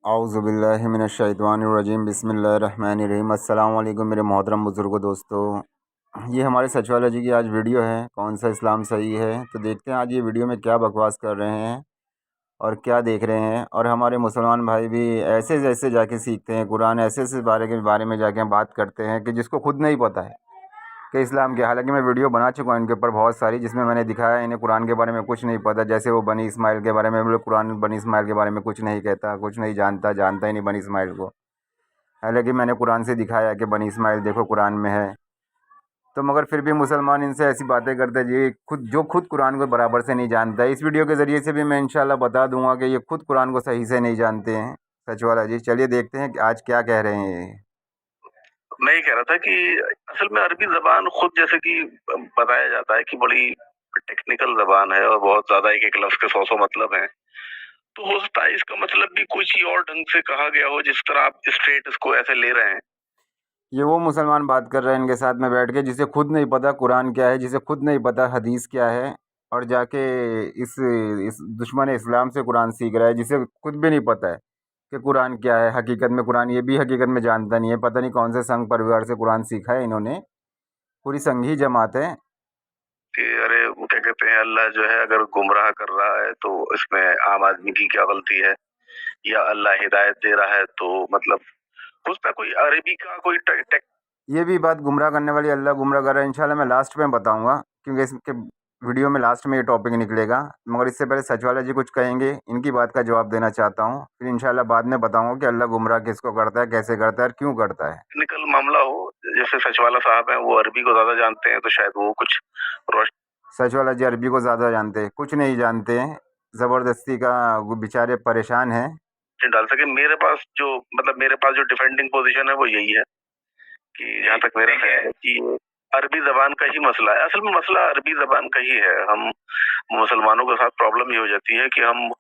औज़ुबिल्लाहिमिनश्शैतानिर्रजीम बिस्मिल्लाहिर्रहमानिर्रहीम। अस्सलाम वालेकुम मेरे मोहतरम बुज़ुर्गों दोस्तों। ये हमारे सचिवालय की आज वीडियो है, कौन सा इस्लाम सही है। तो देखते हैं आज ये वीडियो में क्या बकवास कर रहे हैं और क्या देख रहे हैं। और हमारे मुसलमान भाई भी ऐसे जैसे जाके सीखते हैं कुरान, ऐसे ऐसे बारे में जाके बात करते हैं कि जिसको खुद नहीं पता है कि इस्लाम के। हालांकि मैं वीडियो बना चुका हूँ इनके ऊपर बहुत सारी, जिसमें मैंने दिखाया इन्हें कुरान के बारे में कुछ नहीं पता। जैसे वो बनी इस्माइल के बारे में, हम लोग कुरान बनी इस्माइल के बारे में कुछ नहीं कहता, कुछ नहीं जानता, जानता ही नहीं बनी इस्माइल को। हालांकि मैंने कुरान से दिखाया कि बनी इस्माइल देखो कुरान में है। तो मगर फिर भी मुसलमान इनसे ऐसी बातें करते हैं जी, खुद कुरान को बराबर से नहीं जानता है। इस वीडियो के ज़रिए से भी मैं इंशाल्लाह बता दूंगा कि ये खुद कुरान को सही से नहीं जानते हैं। सचवाला जी, चलिए देखते हैं कि आज क्या कह रहे हैं ये। मैं ये कह रहा था कि असल में अरबी जबान खुद जैसे कि बताया जाता है कि बड़ी टेक्निकल जबान है और बहुत ज्यादा एक एक लफ्ज के 100 मतलब हैं। तो हो सकता है इसका मतलब भी कुछ ही और ढंग से कहा गया हो, जिस तरह आप स्ट्रेट इसको ऐसे ले रहे हैं। ये वो मुसलमान बात कर रहे हैं इनके साथ में बैठ के, जिसे खुद नहीं पता कुरान क्या है, जिसे खुद नहीं पता हदीस क्या है, और जाके इस दुश्मन इस्लाम से कुरान सीख रहा है, जिसे खुद भी नहीं पता है कि कुरान क्या है हकीकत में। कुरान ये भी हकीकत में जानता नहीं है, पता नहीं कौन से संघ परिवार से कुरान सीखा है इन्होंने। पूरी संघी जमात है कि अरे वो क्या कहते हैं, अल्लाह जो है अगर गुमराह कर रहा है तो इसमें आम आदमी की क्या गलती है, या अल्लाह हिदायत दे रहा है तो मतलब उसका कोई अरबी का कोई ये भी बात गुमराह करने वाली। अल्लाह गुमराह कर रहा है, इंशाल्लाह मैं लास्ट में बताऊंगा, क्योंकि इसके वीडियो में लास्ट में ये टॉपिक निकलेगा। मगर इससे पहले सचवाला जी कुछ कहेंगे, इनकी बात का जवाब देना चाहता हूँ, फिर इंशाल्लाह बाद में बताऊंगा कि अल्लाह गुमराह किसको करता है, कैसे करता है और क्यों करता है। टेक्निकल मामला हो, जैसे सचवाला साहब हैं वो अरबी को ज्यादा जानते हैं, तो शायद वो कुछ सचवाला जी अरबी को ज़्यादा जानते हैं, कुछ नहीं जानते हैं, ज़बरदस्ती का वो बेचारे परेशान हैं। डाल सके। मेरे पास जो डिफेंडिंग पोजीशन है वो यही है कि जहाँ तक मेरा है कि अरबी जबान का ही मसला है। असल में मसला अरबी जबान का ही है। हम मुसलमानों के साथ प्रॉब्लम ये हो जाती है कि हम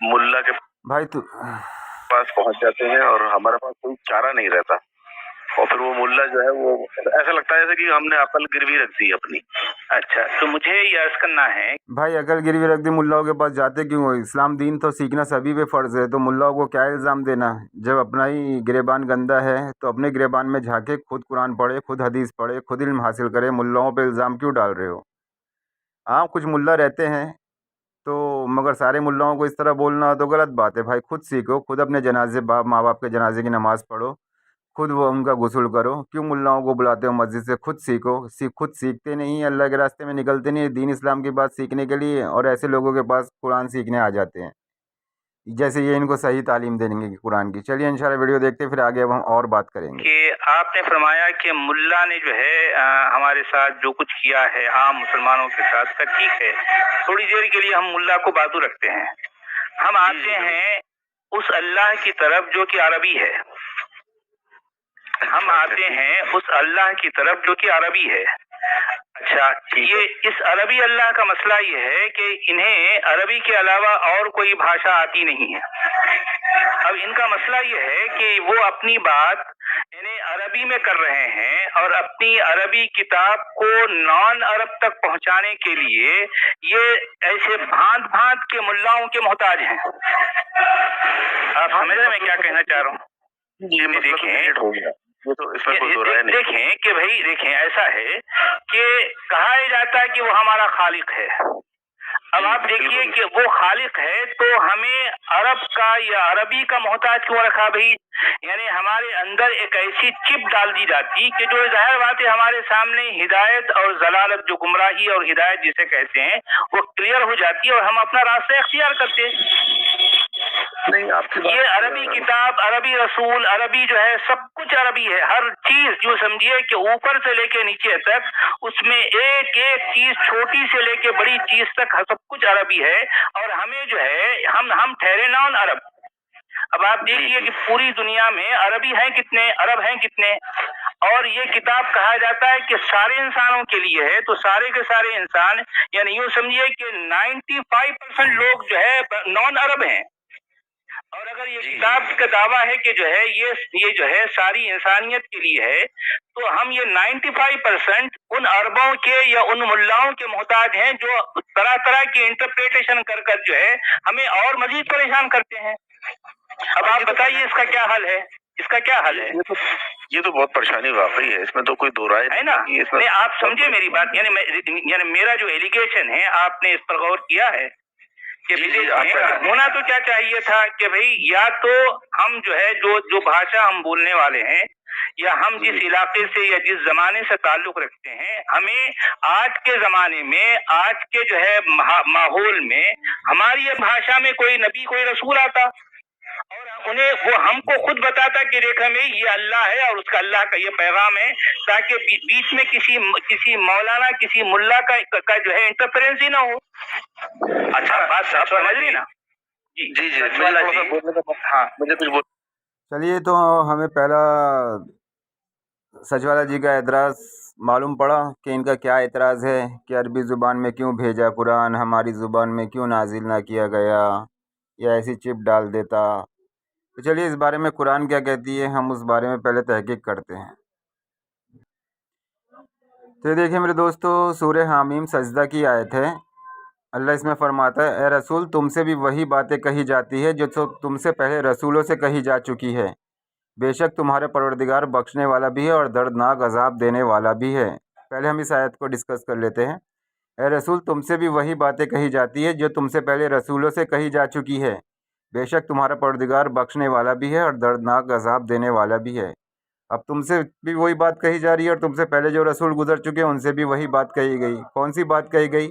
मुल्ला के भाई तो पास पहुंच जाते हैं और हमारे पास कोई चारा नहीं रहता, और फिर वो मुल्ला जो है वो ऐसा लगता है जैसे कि हमने अकल गिरवी रख दी अपनी। अच्छा, तो मुझे ये अर्ज करना है भाई, अकल गिरवी रख दी, मुल्लाओं के पास जाते क्यों हो? इस्लाम दीन तो सीखना सभी पे फ़र्ज़ है, तो मुल्लाओं को क्या इल्ज़ाम देना? जब अपना ही गिरेबान गंदा है तो अपने गिरेबान में झांके, खुद कुरान पढ़े, खुद हदीस पढ़े, खुद इल्म हासिल करे। मुल्लाओं पे इल्ज़ाम क्यों डाल रहे हो? हाँ, कुछ मुल्ला रहते हैं तो, मगर सारे मुल्लाओं को इस तरह बोलना तो गलत बात है। भाई खुद सीखो, खुद अपने जनाजे माँ बाप के जनाजे की नमाज़ पढ़ो, खुद वो उनका गुस्ल करो। क्यों मुल्लाओं को बुलाते हो मस्जिद से? खुद सीखो। खुद सीखते नहीं, अल्लाह के रास्ते में निकलते नहीं दीन इस्लाम की बात सीखने के लिए, और ऐसे लोगों के पास कुरान सीखने आ जाते हैं, जैसे ये इनको सही तालीम देंगे कि कुरान की। चलिए इंशाल्लाह वीडियो देखते फिर आगे अब हम और बात करेंगे। कि आपने फरमाया कि मुल्ला ने जो है हमारे साथ जो कुछ किया है आम मुसलमानों के साथ का, ठीक है, थोड़ी देर के लिए हम मुल्ला को बाजू रखते हैं। हम आते हैं उस अल्लाह की तरफ जो कि अरबी है। हम आते हैं उस अल्लाह की तरफ जो कि अरबी है। अच्छा, ये इस अरबी अल्लाह का मसला ये है कि इन्हें अरबी के अलावा और कोई भाषा आती नहीं है। अब इनका मसला ये है कि वो अपनी बात इन्हें अरबी में कर रहे हैं और अपनी अरबी किताब को नॉन अरब तक पहुंचाने के लिए ये ऐसे भांत भांत के मुल्लाओं के मोहताज हैं। आप समझ रहे हैं मैं क्या कहना चाह रहा हूँ? ये देखें, ये तो इसमें कोई दो राय नहीं। देखें कि भाई देखें, ऐसा है कि कहा जाता है कि वो हमारा खालिक है। अब आप देखिए कि वो खालिक है तो हमें अरब का या अरबी का मोहताज क्यों रखा भाई? यानी हमारे अंदर एक ऐसी चिप डाल दी जाती कि जो जाहिर बात है हमारे सामने हिदायत और जलालत, जो गुमराही और हिदायत जिसे कहते हैं, वो क्लियर हो जाती है और हम अपना रास्ता इख्तियार करते हैं। नहीं, ये अरबी किताब, अरबी रसूल, अरबी जो है सब कुछ अरबी है। हर चीज जो समझिए कि ऊपर से लेके नीचे तक, उसमें एक एक चीज छोटी से लेके बड़ी चीज तक सब कुछ अरबी है। और हमें जो है हम ठहरे नॉन अरब। अब आप देखिए कि पूरी दुनिया में अरबी हैं कितने, अरब हैं कितने, और ये किताब कहा जाता है कि सारे इंसानों के लिए है। तो सारे के सारे इंसान, यानी यूं समझिए कि 95% लोग जो है नॉन अरब हैं। और अगर ये किताब का दावा है कि जो है ये जो है सारी इंसानियत के लिए है, तो हम ये 95% उन अरबों के या उन मुल्लाओं के मोहताज हैं जो तरह तरह की इंटरप्रिटेशन कर जो है हमें और मजीद परेशान करते हैं। अब आप बताइए इसका क्या हल है, इसका क्या हल है? ये तो बहुत परेशानी वाकई है, इसमें तो कोई दो राय है ना? नहीं, आप समझे मेरी बात, यानी मेरा जो एलिगेशन है आपने इस पर गौर किया है कि विदेश में होना तो क्या चाहिए था कि भाई या तो हम जो है जो भाषा हम बोलने वाले हैं या हम जिस इलाके से या जिस जमाने से ताल्लुक रखते हैं, हमें आज के जमाने में आज के जो है माहौल में हमारी ये भाषा में कोई नबी कोई रसूल आता और उन्हें वो हमको खुद बताता कि देखा में ये अल्लाह है और उसका अल्लाह का ये पैगाम है, ताकि बीच में किसी मौलाना किसी मुल्ला का जो है इंटरफेरेंस ही ना हो। अच्छा बात आप समझ रही ना? जी जी जी हाँ मुझे कुछ बोल। चलिए, तो हमें पहला सचवाला जी का एतराज़ मालूम पड़ा कि इनका क्या एतराज़ है कि अरबी ज़ुबान में क्यों भेजा कुरान, हमारी ज़ुबान में क्यों नाजिल ना किया गया या ऐसी चिप डाल देता। तो चलिए, इस बारे में कुरान क्या कहती है, हम उस बारे में पहले तहकीक करते हैं। तो ये देखिए मेरे दोस्तों, सूरह हामीम सजदा की आयत है। अल्लाह इसमें फरमाता है, ए रसूल, तुमसे भी वही बातें कही जाती है जो तुमसे पहले रसूलों से कही जा चुकी है। बेशक तुम्हारे परवरदिगार बख्शने वाला भी है और दर्दनाक अजाब देने वाला भी है। पहले हम इस आयत को डिस्कस कर लेते हैं। ए रसूल, तुमसे भी वही बातें कही जाती है जो तुमसे पहले रसूलों से कही जा चुकी है। बेशक तुम्हारा परवरदिगार बख्शने वाला भी है और दर्दनाक अजाब देने वाला भी है। अब तुमसे भी वही बात कही जा रही है और तुमसे पहले जो रसूल गुजर चुके हैं उनसे भी वही बात कही गई। कौन सी बात कही गई?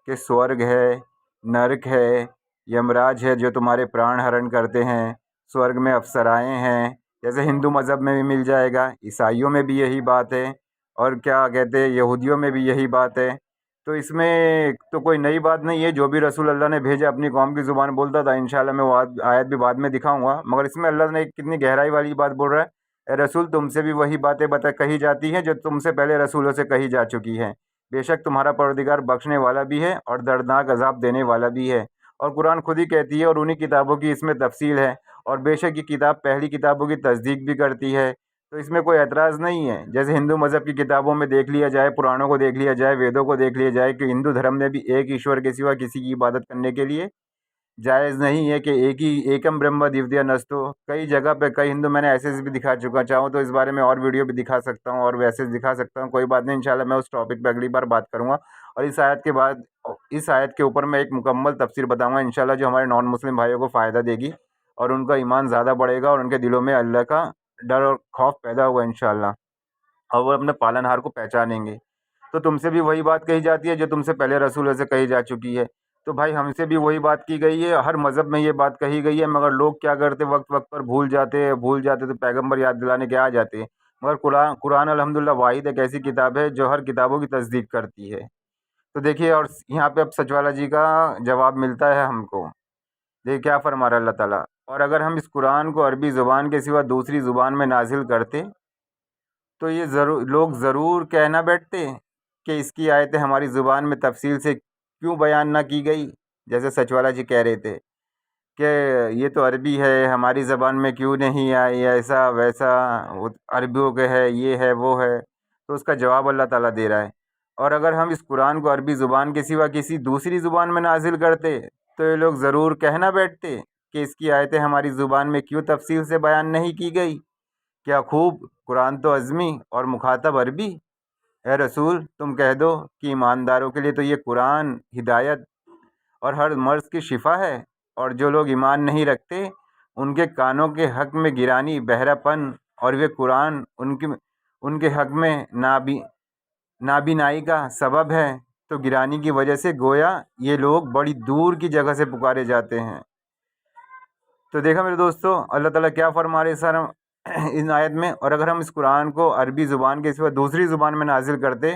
कि स्वर्ग है, नरक है, यमराज है जो तुम्हारे प्राण हरण करते हैं, स्वर्ग में अप्सराएं हैं, जैसे हिंदू मज़हब में भी मिल जाएगा, ईसाइयों में भी यही बात है और क्या कहते हैं यहूदियों में भी यही बात है। तो इसमें तो कोई नई बात नहीं है, जो भी रसूल अल्लाह ने भेजा अपनी कौम की ज़ुबान बोलता था। इंशाल्लाह मैं वो आयत भी बाद में दिखाऊंगा, मगर इसमें अल्लाह ने कितनी गहराई वाली बात बोल रहा है। ए रसूल, तुमसे भी वही बातें कही जाती हैं जो तुमसे पहले रसूलों से कही जा चुकी हैं। बेशक तुम्हारा परवरदिगार बख्शने वाला भी है और दर्दनाक अजाब देने वाला भी है। और कुरान खुद ही कहती है और उन्हीं किताबों की इसमें तफसील है और बेशक ये किताब पहली किताबों की तस्दीक भी करती है। तो इसमें कोई एतराज़ नहीं है। जैसे हिंदू मज़हब की किताबों में देख लिया जाए, पुराणों को देख लिया जाए, वेदों को देख लिया जाए कि हिंदू धर्म में भी एक ईश्वर के सिवा किसी की इबादत करने के लिए जायज़ नहीं है कि एकम ब्रह्म द्वितीय नस्तो। कई जगह पे कई हिंदू मैंने ऐसे भी दिखा चुका, चाहूँ तो इस बारे में और वीडियो भी दिखा सकता हूँ और वैसे दिखा सकता हूँ, कोई बात नहीं। इंशाल्लाह मैं उस टॉपिक पे अगली बार बात करूँगा और इस आयत के बाद इस आयत के ऊपर मैं एक मुकम्मल तफसीर बताऊँगा इंशाल्लाह, जो हमारे नॉन मुस्लिम भाइयों को फ़ायदा देगी और उनका ईमान ज़्यादा बढ़ेगा और उनके दिलों में अल्लाह का डर और खौफ पैदा होगा इंशाल्लाह, और वो अपने पालनहार को पहचानेंगे। तो तुमसे भी वही बात कही जाती है जो तुमसे पहले रसूलों से कही जा चुकी है। तो भाई हमसे भी वही बात की गई है, हर मज़हब में ये बात कही गई है, मगर लोग क्या करते, वक्त वक्त पर भूल जाते तो पैगंबर याद दिलाने के आ जाते। मगर कुरान कुरान अल्हम्दुलिल्लाह वाहिद एक ऐसी किताब है जो हर किताबों की तस्दीक करती है। तो देखिए, और यहाँ पे अब सचवाला जी का जवाब मिलता है हमको। देखिए क्या फरमा रहा है अल्लाह ताला, और अगर हम इस कुरान को अरबी ज़ुबान के सिवा दूसरी ज़ुबान में नाजिल करते तो ये लोग ज़रूर कहना बैठते कि इसकी आयतें हमारी ज़ुबान में तफसील से क्यों बयान ना की गई। जैसे सचवाला जी कह रहे थे कि ये तो अरबी है, हमारी ज़बान में क्यों नहीं आई, ऐसा वैसा, वो अरबियों के है, ये है वो है। तो उसका जवाब अल्लाह ताला दे रहा है, और अगर हम इस कुरान को अरबी ज़ुबान के सिवा किसी दूसरी ज़ुबान में नाजिल करते तो ये लोग ज़रूर कहना बैठते कि इसकी आयतें हमारी ज़ुबान में क्यों तफसील से बयान नहीं की गई। क्या खूब, कुरान तो अज़मी और मुखातब अरबी। ए रसूल, तुम कह दो कि ईमानदारों के लिए तो ये कुरान हिदायत और हर मर्ज़ की शिफा है, और जो लोग ईमान नहीं रखते उनके कानों के हक़ में गिरानी, बहरापन, और वे कुरान उनके हक़ में नाबीनाई का सबब है। तो गिरानी की वजह से गोया ये लोग बड़ी दूर की जगह से पुकारे जाते हैं। तो देखा मेरे दोस्तों, अल्लाह ताला क्या फरमा रहे सर इन आयत में। और अगर हम इस कुरान को अरबी ज़ुबान के सिवा दूसरी ज़ुबान में नाजिल करते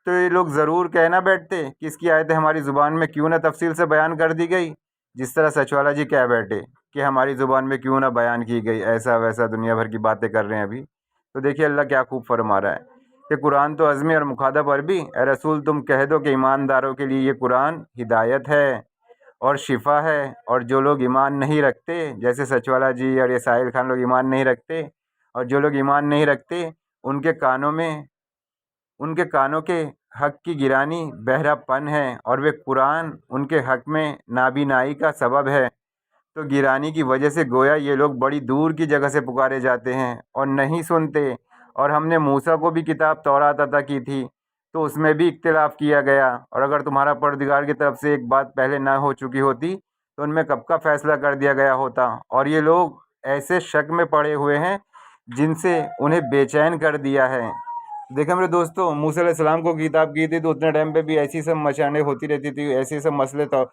तो ये लोग ज़रूर कहना बैठते कि इसकी आयतें हमारी ज़ुबान में क्यों ना तफसील से बयान कर दी गई, जिस तरह सचवाला जी कह बैठे कि हमारी ज़ुबान में क्यों ना बयान की गई, ऐसा वैसा दुनिया भर की बातें कर रहे हैं अभी। तो देखिए अल्लाह क्या खूब फरमा रहा है कि कुरान तो अज़मी और मुखातब अरबी। ए रसूल, तुम कह दो कि ईमानदारों के लिए ये कुरान हिदायत है और शिफा है, और जो लोग ईमान नहीं रखते, जैसे सचवाला जी और ये साहिल खान लोग ईमान नहीं रखते, और जो लोग ईमान नहीं रखते उनके कानों के हक़ की गिरानी बहरापन है, और वे कुरान उनके हक़ में नाबीनाई का सबब है। तो गिरानी की वजह से गोया ये लोग बड़ी दूर की जगह से पुकारे जाते हैं और नहीं सुनते। और हमने मूसा को भी किताब तौरात अता की थी, तो उसमें भी इख्तिलाफ़ किया गया। और अगर तुम्हारा परवरदिगार की तरफ से एक बात पहले ना हो चुकी होती तो उनमें कब का फ़ैसला कर दिया गया होता। और ये लोग ऐसे शक में पड़े हुए हैं जिनसे उन्हें बेचैन कर दिया है। देखा मेरे दोस्तों, मूसा अलैहिस्सलाम को किताब की थी तो उतने टाइम पे भी ऐसी सब मचाने होती रहती थी, ऐसे सब मसले तो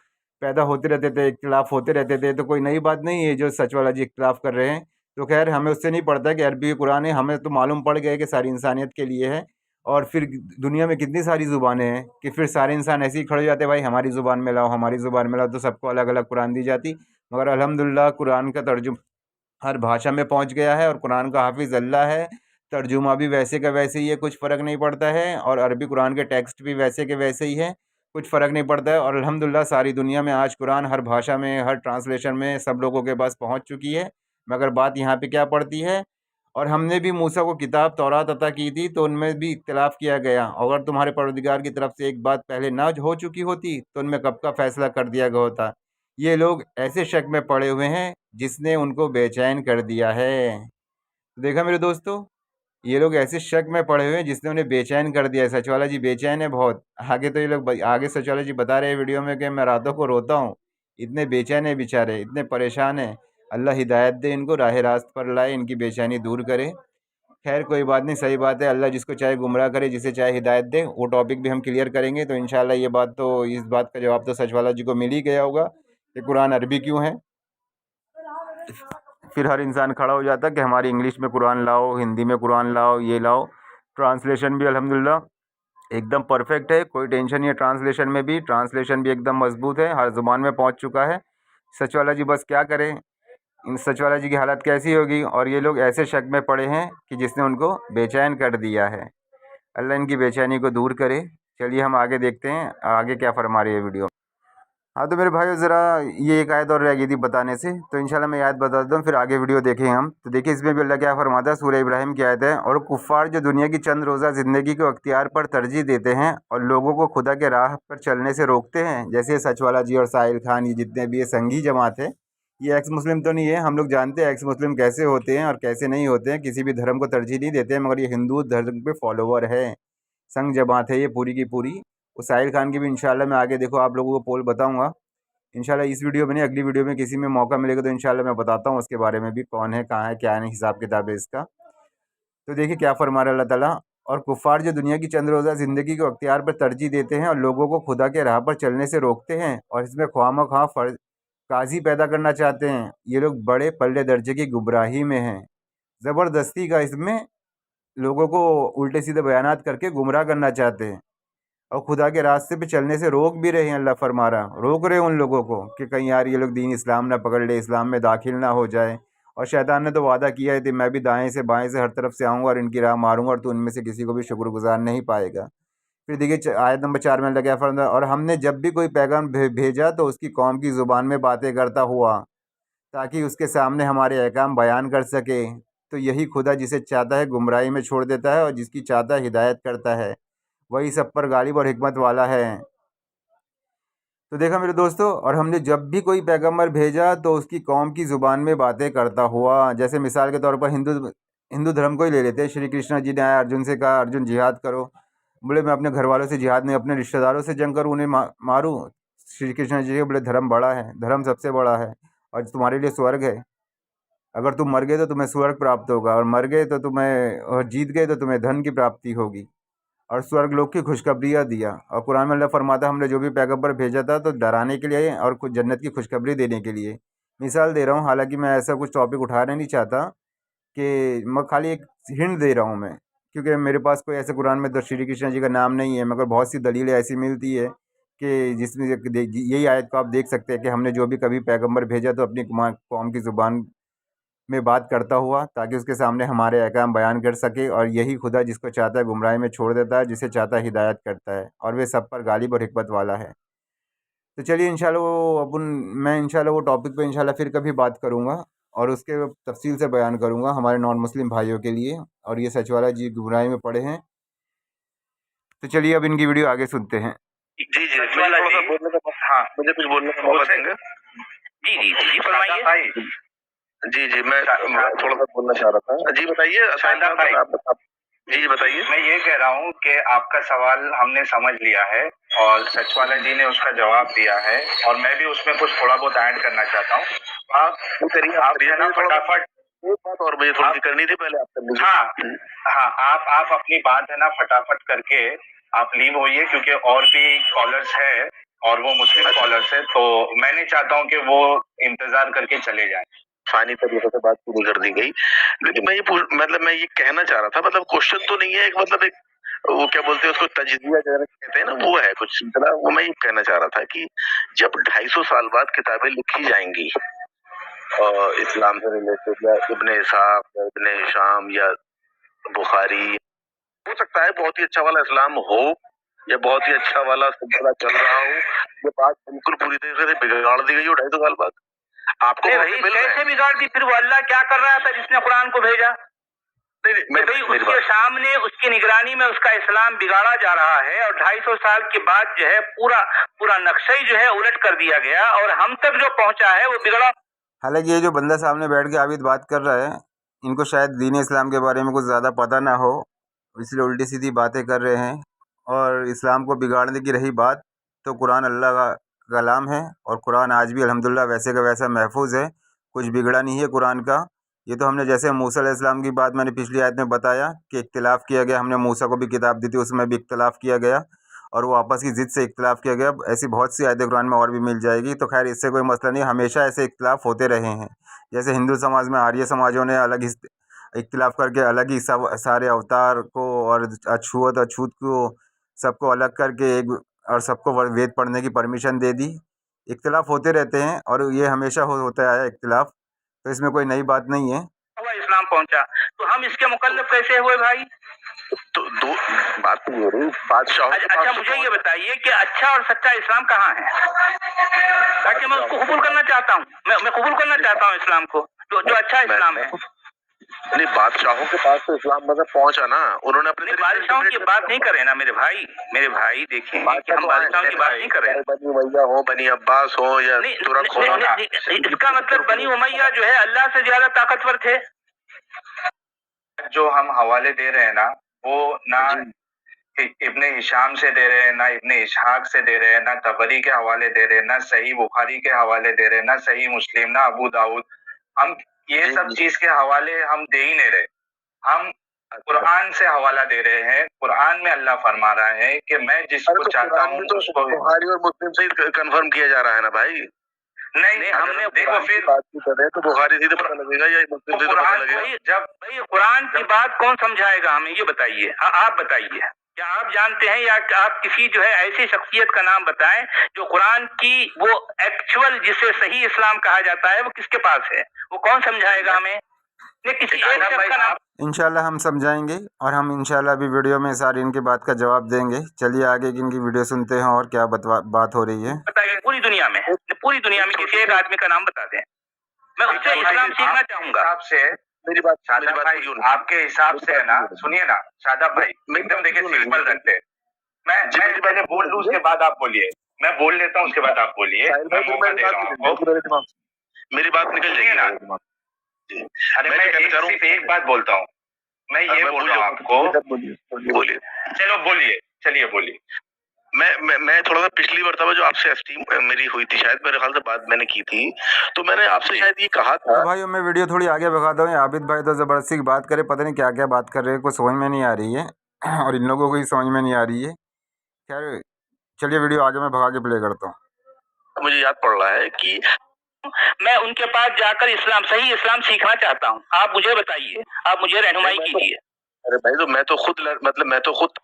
पैदा होते रहते थे, इख्तिलाफ़ होते रहते थे। तो कोई नई बात नहीं है जो सच वाला जी इख्तिलाफ़ कर रहे हैं। तो खैर हमें उससे नहीं पड़ता कि अरबी कुरान है, हमें तो मालूम पड़ गया है कि सारी इंसानियत के लिए है। और फिर दुनिया में कितनी सारी ज़ुबानें हैं कि फिर सारे इंसान ऐसे ही खड़े हो जाते हैं, भाई हमारी ज़ुबान में लाओ, हमारी ज़ुबान में लाओ, तो सबको अलग-अलग कुरान दी जाती। मगर अल्हम्दुलिल्लाह कुरान का तर्जुम हर भाषा में पहुंच गया है और कुरान का हाफिज़ अल्लाह है। तर्जुमा भी वैसे का वैसे ही है, कुछ फ़र्क नहीं पड़ता है। और अरबी कुरान के टेक्स्ट भी वैसे के वैसे ही हैं, कुछ फ़र्क नहीं पड़ता है। और अल्हम्दुलिल्लाह सारी दुनिया में आज कुरान हर भाषा में, हर ट्रांसलेशन में सब लोगों के पास पहुंच चुकी है। मगर बात यहाँ पे क्या पड़ती है, और हमने भी मूसा को किताब तौरात अता की थी तो उनमें भी इख्तिलाफ़ किया गया। अगर तुम्हारे परवरदिगार की तरफ से एक बात पहले ना हो चुकी होती तो उनमें कब का फ़ैसला कर दिया गया होता। ये लोग ऐसे शक में पड़े हुए हैं जिसने उनको बेचैन कर दिया है। तो देखा मेरे दोस्तों, ये लोग ऐसे शक में पड़े हुए हैं जिसने उन्हें बेचैन कर दिया है। सचवाला जी बेचैन है बहुत। आगे तो ये लोग आगे सचवाला जी बता रहे हैं वीडियो में कि मैं रातों को रोता हूँ, इतने बेचैन है बेचारे, इतने परेशान हैं। अल्लाह हिदायत दे इनको, राह रास्त पर लाए, इनकी बेचैनी दूर करे। खैर कोई बात नहीं, सही बात है, अल्लाह जिसको चाहे गुमराह करे, जिसे चाहे हिदायत दे। वो टॉपिक भी हम क्लियर करेंगे तो इंशाल्लाह ये बात तो, इस बात का जवाब तो सचवाला जी को मिल ही गया होगा कि कुरान अरबी क्यों है। फिर हर इंसान खड़ा हो जाता कि हमारी इंग्लिश में कुरान लाओ, हिंदी में कुरान लाओ, ये लाओ। ट्रांसलेशन भी अल्हम्दुलिल्लाह एकदम परफेक्ट है, कोई टेंशन नहीं है। ट्रांसलेशन भी एकदम मजबूत है, हर ज़ुबान में पहुंच चुका है। सच वाला जी बस क्या करें, इन सच वाला जी की हालत कैसी होगी। और ये लोग ऐसे शक में पड़े हैं कि जिसने उनको बेचैन कर दिया है। अल्लाह इनकी बेचैनी को दूर करे। चलिए हम आगे देखते हैं आगे क्या फरमा रही है वीडियो। हाँ तो मेरे भाइयों, ज़रा ये एक आयत और रह गई थी बताने से, तो इंशाल्लाह मैं आयत बता देता हूँ, फिर आगे वीडियो देखें हम। तो देखिए इसमें भी अल्लाह क्या फरमाता है, सूरह इब्राहिम की आयत है। और कुफ़ार जो दुनिया की चंद रोज़ा ज़िंदगी को अख्तियार पर तरजीह देते हैं और लोगों को खुदा के राह पर चलने से रोकते हैं, जैसे सचवाला जी और साहिल खान, ये जितने भी ये संघी जमात है, ये एक्स मुस्लिम तो नहीं है। हम लोग जानते हैं एक्स मुस्लिम कैसे होते हैं और कैसे नहीं होते हैं, किसी भी धर्म को तरजीह नहीं देते हैं, मगर ये हिंदू धर्म के फॉलोवर है, संघ जमात है ये पूरी की पूरी। वो साहिल खान की भी इंशाल्लाह मैं आगे देखो आप लोगों को पोल बताऊँगा इंशाल्लाह, इस वीडियो में नहीं, अगली वीडियो में किसी में मौका मिलेगा तो इंशाल्लाह मैं बताता हूँ उसके बारे में भी, कौन है, कहाँ है, क्या है, हिसाब किताब है इसका। तो देखिए क्या फरमा रहा है अल्लाह ताला। और कुफ़ार जो दुनिया की चंद रोज़ा ज़िंदगी को अख्तियार पर तरजीह देते हैं और लोगों को खुदा के राह पर चलने से रोकते हैं और इसमें ख्वामख्वाह फ़र्ज काजी पैदा करना चाहते हैं, ये लोग बड़े पल्ले दर्जे की गुमराही में हैं। ज़बरदस्ती का इसमें लोगों को उल्टे सीधे बयानात करके गुमराह करना चाहते हैं और खुदा के रास्ते पे चलने से रोक भी रहे हैं। अल्लाह फरमा रहा, रोक रहे हैं उन लोगों को कि कहीं यार ये लोग दीन इस्लाम ना पकड़ ले, इस्लाम में दाखिल ना हो जाए। और शैतान ने तो वादा किया है कि मैं भी दाएं से बाएं से हर तरफ से आऊँगा और इनकी राह मारूंगा और तो उनमें से किसी को भी शुक्रगुजार नहीं पाएगा। फिर देखिए आयत नंबर 4 में लगा फरमा, और हमने जब भी कोई पैगाम भेजा तो उसकी कौम की ज़ुबान में बातें करता हुआ, ताकि उसके सामने हमारे अहकाम बयान कर सके। तो यही खुदा जिसे चाहता है गुमराही में छोड़ देता है और जिसकी चाहता है हिदायत करता है, वही सब पर गालिब और हिकमत वाला है। तो देखा मेरे दोस्तों, और हमने जब भी कोई पैगंबर भेजा तो उसकी कौम की ज़ुबान में बातें करता हुआ। जैसे मिसाल के तौर पर हिंदू हिंदू धर्म को ही ले लेते हैं। श्री कृष्ण जी ने आया, अर्जुन से कहा अर्जुन जिहाद करो, बोले मैं अपने घर वालों से जिहाद नहीं, अपने रिश्तेदारों से जंग करूँ, उन्हें मारूँ। श्री कृष्ण जी के बोले धर्म बड़ा है, धर्म सबसे बड़ा है और तुम्हारे लिए स्वर्ग है। अगर तुम मर गए तो तुम्हें स्वर्ग प्राप्त होगा, और मर गए तो तुम्हें, और जीत गए तो तुम्हें धन की प्राप्ति होगी और स्वर्ग लोक की खुशखबरियाँ दिया। और कुरान में अल्लाह फरमाता हमने जो भी पैगंबर भेजा था तो डराने के लिए और कुछ जन्नत की खुशखबरी देने के लिए। मिसाल दे रहा हूँ, हालांकि मैं ऐसा कुछ टॉपिक उठाना नहीं चाहता, कि मैं खाली एक हिंट दे रहा हूँ मैं, क्योंकि मेरे पास कोई ऐसे कुरान में तो श्री कृष्ण जी का नाम नहीं है, मगर बहुत सी दलीलें ऐसी मिलती है कि जिसमें यही आयत को आप देख सकते हैं कि हमने जो भी कभी पैगंबर भेजा तो अपनी कौम की ज़ुबान में बात करता हुआ, ताकि उसके सामने हमारे अहकाम बयान कर सके। और यही खुदा जिसको चाहता है गुमराही में छोड़ देता है, जिसे चाहता है हिदायत करता है, और वे सब पर गालिब और हिकमत वाला है। तो चलिए इंशाल्लाह मैं इंशाल्लाह वो टॉपिक पे इंशाल्लाह फिर कभी बात करूँगा और उसके तफसील से बयान करूँगा हमारे नॉन मुस्लिम भाइयों के लिए। और ये सचवाला जी गुमराही में पड़े हैं। तो चलिए अब इनकी वीडियो आगे सुनते हैं। जी जी, मुझे थोड़ा सा बोलने का, हाँ मुझे कुछ बोलने का मौका देंगे। जी जी जी जी फरमाइए। जी जी मैं थोड़ा सा बोलना चाह रहा था। जी बताइए शानदार भाई। आप जी बताइए। मैं ये कह रहा हूँ कि आपका सवाल हमने समझ लिया है और सचवाला जी ने उसका जवाब दिया है और मैं भी उसमें कुछ थोड़ा बहुत ऐड करना चाहता हूँ। आप जो है ना फटाफट एक बात और मुझे थोड़ी सी करनी थी, पहले आप कर लीजिए। हाँ हाँ आप अपनी बात है ना फटाफट करके आप लीव होइए, क्योंकि और भी कॉलर्स है और वो मुस्लिम कॉलर्स है, तो मैं नहीं चाहता हूँ कि वो इंतजार करके चले जाएं। फानी तरीके से बात पूरी कर दी गई, लेकिन मैं ये कहना चाह रहा था, मतलब क्वेश्चन तो नहीं है, एक मतलब एक वो क्या बोलते हैं उसको, तजजिया कहते हैं ना, वो है कुछ सिलसिला। वो मैं ये कहना चाह रहा था कि जब 250 साल बाद किताबें लिखी जाएंगी इस्लाम से रिलेटेड, या इब्ने इसाक या इब्ने हिशाम या बुखारी, हो सकता है बहुत ही अच्छा वाला इस्लाम हो या बहुत ही अच्छा वाला सिलसिला चल रहा हो, ये बात बिल्कुल पूरी तरीके से बिगाड़ दी गई हो 250 साल बाद। आपको कैसे बिगाड़ दी? फिर वो अल्लाह क्या कर रहा था जिसने कुरान को भेजा? भाई उसके सामने उसकी निगरानी में उसका इस्लाम बिगाड़ा जा रहा है और 250 साल के बाद जो है पूरा नक्शा ही जो है उलट कर दिया गया और हम तक जो पहुंचा है वो बिगड़ा। हालांकि ये जो बंदा सामने बैठ के आबिद बात कर रहा है, इनको शायद दीन इस्लाम के बारे में कुछ ज़्यादा पता ना हो, इसलिए उल्टी सीधी बातें कर रहे हैं। और इस्लाम को बिगाड़ने की रही बात, तो कुरान अल्लाह का कलाम है और कुरान आज भी अल्हम्दुलिल्लाह वैसे का वैसा महफूज है, कुछ बिगड़ा नहीं है कुरान का। ये तो हमने जैसे मूसा अलैहिस्सलाम की बात मैंने पिछली आयत में बताया कि इख्तिलाफ़ किया गया, हमने मूसा को भी किताब दी थी, उसमें भी इख्तिलाफ़ किया गया और वो आपस की ज़िद से इख्तिलाफ़ किया गया। ऐसी बहुत सी आयतें कुरान में और भी मिल जाएगी, तो खैर इससे कोई मसला नहीं, हमेशा ऐसे इख्तिलाफ़ होते रहे हैं। जैसे हिंदू समाज में आर्य समाजों ने अलग ही इख्तिलाफ़ करके अलग ही सब सारे अवतार को और अछूत अछूत को सबको अलग करके एक और सबको वेद पढ़ने की परमिशन दे दी। इख्तिलाफ़ होते रहते हैं और ये हमेशा होता आया इख्तिलाफ़, तो इसमें कोई नई बात नहीं है। इस्लाम पहुंचा तो हम इसके मुकल्लफ कैसे हुए भाई? तो दो बात तो हो रही बादशाह। अच्छा मुझे ये बताइए कि अच्छा और सच्चा इस्लाम कहाँ है, ताकि मैं उसको कबूल करना चाहता हूँ। मैं कबूल करना चाहता हूँ इस्लाम को, जो अच्छा इस्लाम है। नहीं, बादशाहों के पास तो इस्लाम मतलब पहुंचा ना, उन्होंने अपने बादशाहों की बात नहीं कर रहे ना मेरे भाई देखिए, हम बादशाहों की बात नहीं कर रहे हैं। बनी उमैया हो, बनी अब्बास हो या तुरक हो, इसका मतलब बनी उमैया जो है अल्लाह से ज्यादा ताकतवर थे। जो हम हवाले दे रहे हैं ना, वो ना इब्ने हिशाम से दे रहे हैं, ना इब्ने इसहाक से दे रहे हैं, ना तबरी के हवाले दे रहे हैं, ना सही बुखारी के हवाले दे रहे हैं, ना सही मुस्लिम, ना अबू दाऊद। हम ये सब चीज के हवाले हम दे ही नहीं रहे, हम कुरान से हवाला दे रहे हैं। कुरान में अल्लाह फरमा रहा है कि मैं जिसको चाहता हूँ उसको। बुखारी और मुस्लिम से कंफर्म किया जा रहा है ना भाई। नहीं हमने देखो फिर बात की करें तो बुखारी से पता लगेगा या मुस्लिम से पता लगेगा। जब भाई कुरान की बात कौन समझाएगा हमें, ये बताइए। आप बताइए, क्या आप जानते हैं या आप किसी जो है ऐसी शख्सियत का नाम बताएं जो कुरान की वो एक्चुअल जिसे सही इस्लाम कहा जाता है वो किसके पास है, वो कौन समझाएगा हमें? किसी एक शख्स का नाम। इंशाल्लाह हम समझाएंगे और हम इंशाल्लाह भी वीडियो में सारी इनकी बात का जवाब देंगे। चलिए आगे की इनकी वीडियो सुनते हैं और क्या बात हो रही है। बताइए पूरी दुनिया में किसी एक आदमी का नाम बता दें, मैं उससे इस्लाम सीखना चाहूंगा। आपसे मेरी बात शादा भाई, आपके हिसाब से है ना, सुनिए ना शादा भाई, एकदम देखिए सिंपल रखते हैं। मैं पहले बोल लूं उसके बाद आप बोलिए, मैं बोल लेता हूँ उसके बाद आप बोलिए। मैं मौका दे रहा हूँ, मेरी बात निकल जाएगी ना। अरे मैं सिर्फ एक बात बोलता हूँ, मैं ये बोल रहा हूँ आपको। बोलिए, चलो बोलिए, चलिए बोलिए। मैं थोड़ा सा पिछली मर्तबा जो आपसे एफटी मेरी हुई थी, शायद मेरे ख्याल से बात मैंने की थी, तो मैंने आपसे शायद ये कहा था। तो भाई मैं वीडियो थोड़ी आगे भगाता हूँ। आबिद भाई तो ज़बरदस्ती की बात करे, पता नहीं क्या क्या बात कर रहे हैं, कुछ समझ में नहीं आ रही है और इन लोगों को ही समझ में नहीं आ रही है। खैर चलिए वीडियो आगे मैं भगा के प्ले करता हूँ। मुझे याद पड़ रहा है कि मैं उनके पास जाकर सही इस्लाम सीखना चाहता हूँ। आप मुझे बताइए, आप मुझे रहनुमाई कीजिए। अरे भाई तो मैं तो खुद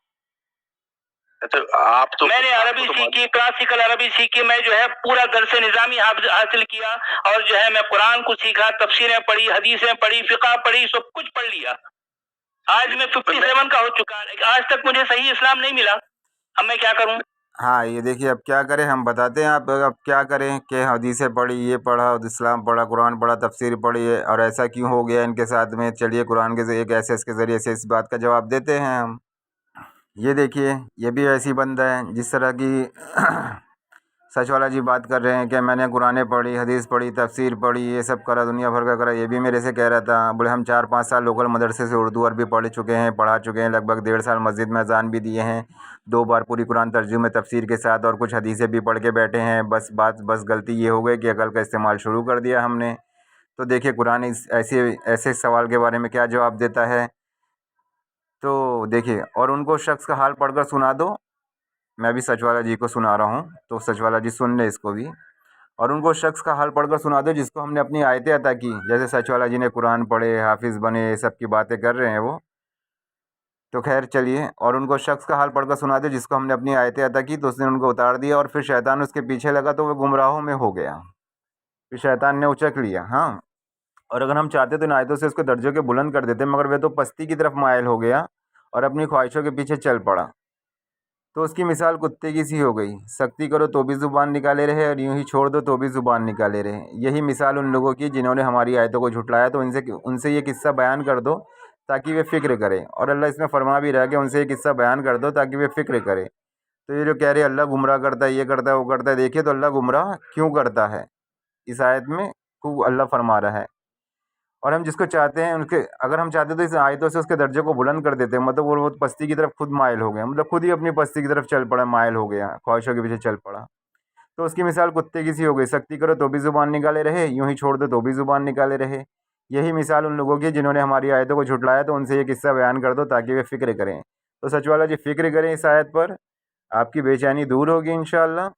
आप तो मैंने अरबी सीखी, क्लासिकल अरबी सीखी, मैं जो है पूरा दर्स निज़ामी हासिल किया और जो है मैं कुरान को सीखा, तफसीरें पढ़ी, हदीसें पढ़ी, फिक़ह पढ़ी, सब कुछ पढ़ लिया। आज मैं 57 का हो चुका है, आज तक मुझे सही इस्लाम नहीं मिला। अब मैं क्या करूं? हाँ ये देखिए, अब क्या करें, हम बताते हैं आप अब क्या करें कि हदीसें पढ़ी, ये पढ़ा, इस्लाम पढ़ा, कुरान पढ़ा, तफसीर पढ़ी है और ऐसा क्यों हो गया इनके साथ में। चलिए कुरान के एक ऐसे के ज़रिए से इस बात का जवाब देते हैं हम। ये देखिए, ये भी ऐसी बंदा है जिस तरह की सच वाला जी बात कर रहे हैं कि मैंने कुरानें पढ़ी, हदीस पढ़ी, तफसीर पढ़ी, ये सब करा, दुनिया भर का करा। ये भी मेरे से कह रहा था, बोले हम 4-5 साल लोकल मदरसे से उर्दू अरबी पढ़ चुके हैं, पढ़ा चुके हैं, लगभग 1.5 साल मस्जिद में अजान भी दिए हैं, 2 बार पूरी कुरान तर्जुमे तफसीर के साथ और कुछ हदीसें भी पढ़ के बैठे हैं। बस गलती ये हो गई कि अकल का इस्तेमाल शुरू कर दिया हमने। तो देखिए कुरान इस ऐसे ऐसे सवाल के बारे में क्या जवाब देता है। तो देखिए, और उनको शख्स का हाल पढ़कर सुना दो। मैं भी सच वाला जी को सुना रहा हूँ, तो सच वाला जी सुन ले इसको भी। और उनको शख्स का हाल पढ़कर सुना दो जिसको हमने अपनी आयतें अता की। जैसे सच वाला जी ने कुरान पढ़े, हाफिज़ बने, ये सब की बातें कर रहे हैं वो। तो खैर चलिए, और उनको शख्स का हाल पढ़कर सुना दो जिसको हमने अपनी आयतें अता की, तो उसने उनको उतार दिया और फिर शैतान उसके पीछे लगा तो वह गुमराहों में हो गया। फिर शैतान ने उचक लिया। हाँ, और अगर हम चाहते तो इन आयतों से उसको दर्जों के बुलंद कर देते, मगर वह तो पस्ती की तरफ मायल हो गया और अपनी ख्वाहिशों के पीछे चल पड़ा। तो उसकी मिसाल कुत्ते की सी हो गई, सख्ती करो तो भी ज़ुबान निकाले रहे और यूं ही छोड़ दो तो भी ज़ुबान निकाले रहे। यही मिसाल उन लोगों की जिन्होंने हमारी आयतों को झुटलाया। तो उनसे ये किस्सा बयान कर दो ताकि वे फ़िक्र करें। और अल्लाह इसमें फरमा भी रहा है कि उनसे ये किस्सा बयान कर दो ताकि वे फ़िक्र करें। तो ये जो कह रहे अल्लाह गुमराह करता है, ये करता है, वो करता है, देखिए तो अल्लाह गुमराह क्यों करता है, इस आयत में खूब अल्लाह फरमा रहा है। और हम जिसको चाहते हैं उनके, अगर हम चाहते तो इस आयतों से उसके दर्जे को बुलंद कर देते हैं। मतलब वो पस्ती की तरफ खुद माइल हो गया, मतलब खुद ही अपनी पस्ती की तरफ चल पड़ा, माइल हो गया, ख्वाहिशों के पीछे चल पड़ा। तो उसकी मिसाल कुत्ते की सी हो गई, सख्ती करो तो भी ज़ुबान निकाले रहे, यूं ही छोड़ दो तो भी ज़ुबान निकाले रहे। यही मिसाल उन लोगों की जिन्होंने हमारी आयतों को झुटलाया। तो उनसे ये किस्सा बयान कर दो ताकि वे फ़िक्र करें। तो सच वाला जी फ़िक्र करें इस आयत पर, आपकी बेचैनी दूर होगी इंशाअल्लाह।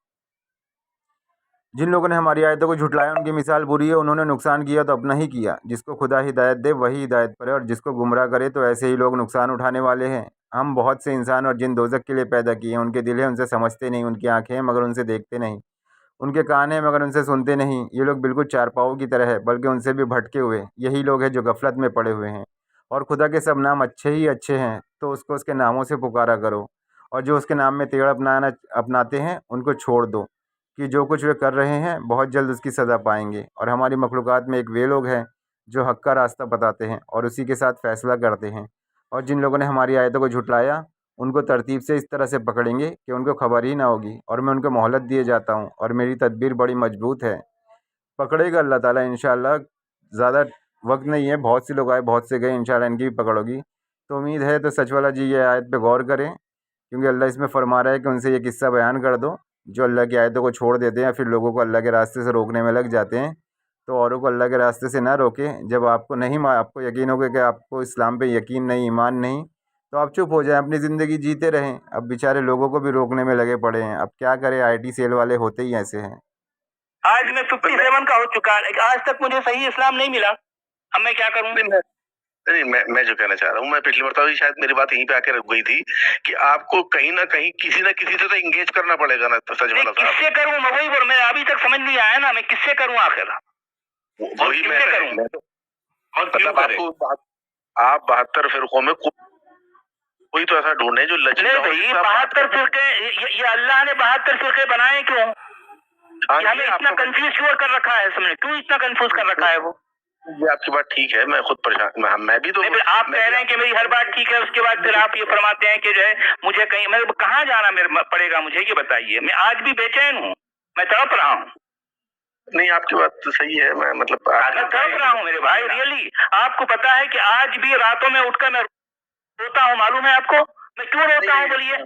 जिन लोगों ने हमारी आयतों को झुटलाया उनकी मिसाल बुरी है, उन्होंने नुकसान किया तो अपना ही किया। जिसको खुदा हिदायत दे वही हिदायत पर है, और जिसको गुमराह करे तो ऐसे ही लोग नुकसान उठाने वाले हैं। हम बहुत से इंसान और जिन दोज़ख के लिए पैदा किए हैं। उनके दिल हैं, उनसे समझते नहीं, उनकी आँखें हैं मगर उनसे देखते नहीं, उनके कान हैं मगर उनसे सुनते नहीं। ये लोग बिल्कुल चारपाओं की तरह है, बल्कि उनसे भी भटके हुए। यही लोग हैं जो गफलत में पड़े हुए हैं। और खुदा के सब नाम अच्छे ही अच्छे हैं, तो उसको उसके नामों से पुकारा करो। और जो उसके नाम में टेढ़ अपनाते हैं उनको छोड़ दो, कि जो कुछ वे कर रहे हैं बहुत जल्द उसकी सज़ा पाएंगे। और हमारी मखलूक़ात में एक वे लोग हैं जो हक़ का रास्ता बताते हैं और उसी के साथ फ़ैसला करते हैं। और जिन लोगों ने हमारी आयतों को झुटलाया उनको तरतीब से इस तरह से पकड़ेंगे कि उनको खबर ही ना होगी। और मैं उनको मोहलत दिए जाता हूँ और मेरी तदबीर बड़ी मजबूत है। पकड़ेगा अल्लाह ताला इंशाअल्लाह। ज़्यादा वक्त नहीं है, बहुत से लोग आए बहुत से गए, इंशाअल्लाह इनकी भी पकड़ होगी। तो उम्मीद है तो सच वाला जी ये आयत पे गौर करें, क्योंकि अल्लाह इसमें फरमा रहा है कि उनसे ये किस्सा बयान कर दो जो अल्लाह की आयतों को छोड़ देते हैं, फिर लोगों को अल्लाह के रास्ते से रोकने में लग जाते हैं। तो औरों को अल्लाह के रास्ते से ना रोकें। जब आपको यकीन हो गया कि आपको इस्लाम पे यकीन नहीं, ईमान नहीं, तो आप चुप हो जाएं, अपनी ज़िंदगी जीते रहें। अब बेचारे लोगों को भी रोकने में लगे पड़े हैं, अब क्या करें, आईटी सेल वाले होते ही ऐसे हैं। आज मैं 57 का हो चुका है, आज तक मुझे सही इस्लाम नहीं मिला। अब मैं क्या करूं? नहीं, मैं जो कहना चाह रहा हूँ, मैं पिछली बार शायद मेरी बात यहीं पे आके रुक गई थी कि आपको कहीं ना कहीं किसी न किसी से तो इंगेज करना पड़ेगा ना। तो सच वाला साहब, किससे करूं? मैं वही बोल, मैं अभी तक समझ नहीं आया ना, मैं किससे करूं आखिर? वही मैं करूं। और मतलब आप 72 फिरकों में कोई तो ऐसा ढूंढे जो लचीला हो। भाई 72 फिरके, ये अल्लाह ने 72 फिरके बनाए क्यों? हमें इतना कंफ्यूज क्यों कर रखा है? समझे क्यों इतना कंफ्यूज कर रखा है वो? ये आपकी बात ठीक है, मैं खुद परेशान, मैं भी तो आप कह रहे हैं कि मेरी हर बात ठीक है, उसके बाद फिर आप ये फरमाते हैं कि जो है मुझे कहीं, मैं कहाँ जाना मेरे पड़ेगा, मुझे ये बताइए। मैं आज भी बेचैन हूँ, मैं तड़प रहा हूँ। नहीं, आपकी बात तो सही है, मैं मतलब तड़प रहा हूँ मेरे भाई, रियली। आपको पता है कि आज भी रातों में उठकर मैं रोता हूँ, मालूम है आपको? मैं क्यों रोता हूँ बोलिए?